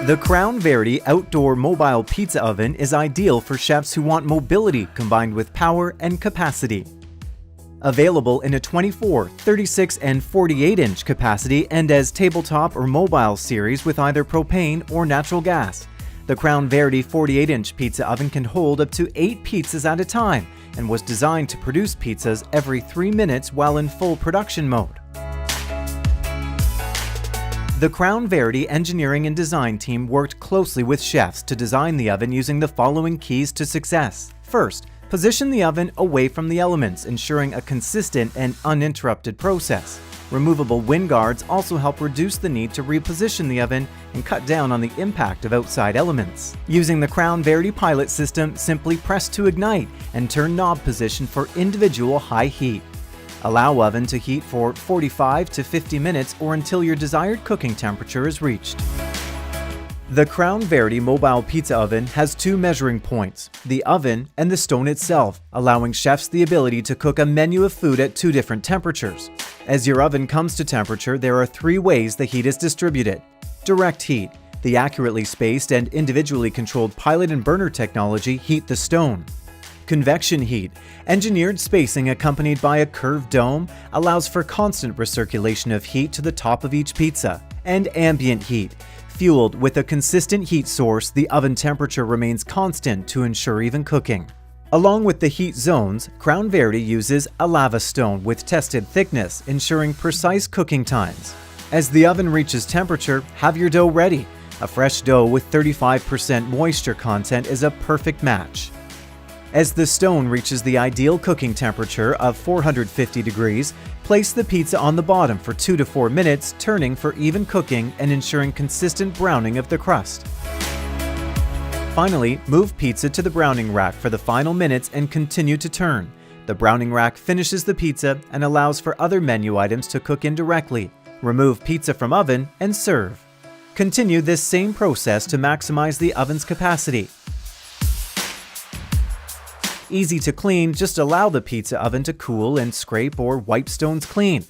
The Crown Verity outdoor mobile pizza oven is ideal for chefs who want mobility combined with power and capacity. Available in a 24, 36, and 48-inch capacity and as tabletop or mobile series with either propane or natural gas. The Crown Verity 48-inch pizza oven can hold up to 8 pizzas at a time and was designed to produce pizzas every 3 minutes while in full production mode. The Crown Verity engineering and design team worked closely with chefs to design the oven using the following keys to success. First, position the oven away from the elements, ensuring a consistent and uninterrupted process. Removable wind guards also help reduce the need to reposition the oven and cut down on the impact of outside elements. Using the Crown Verity pilot system, simply press to ignite and turn knob position for individual high heat. Allow oven to heat for 45 to 50 minutes or until your desired cooking temperature is reached. The Crown Verity mobile pizza oven has 2 measuring points, the oven and the stone itself, allowing chefs the ability to cook a menu of food at 2 different temperatures. As your oven comes to temperature, there are 3 ways the heat is distributed. Direct heat. The accurately spaced and individually controlled pilot and burner technology heat the stone. Convection heat. Engineered spacing accompanied by a curved dome allows for constant recirculation of heat to the top of each pizza. And ambient heat. Fueled with a consistent heat source, the oven temperature remains constant to ensure even cooking. Along with the heat zones, Crown Verity uses a lava stone with tested thickness, ensuring precise cooking times. As the oven reaches temperature, have your dough ready. A fresh dough with 35% moisture content is a perfect match. As the stone reaches the ideal cooking temperature of 450 degrees, place the pizza on the bottom for 2 to 4 minutes, turning for even cooking and ensuring consistent browning of the crust. Finally, move pizza to the browning rack for the final minutes and continue to turn. The browning rack finishes the pizza and allows for other menu items to cook indirectly. Remove pizza from oven and serve. Continue this same process to maximize the oven's capacity. Easy to clean, just allow the pizza oven to cool and scrape or wipe stones clean.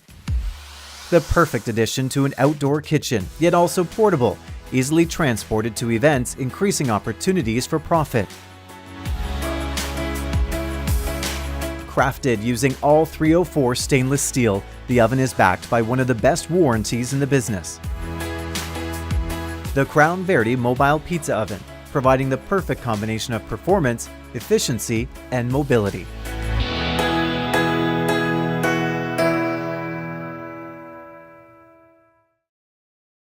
The perfect addition to an outdoor kitchen, yet also portable, easily transported to events, increasing opportunities for profit. Crafted using all 304 stainless steel, the oven is backed by one of the best warranties in the business. The Crown Verity mobile pizza oven, providing the perfect combination of performance, efficiency, and mobility.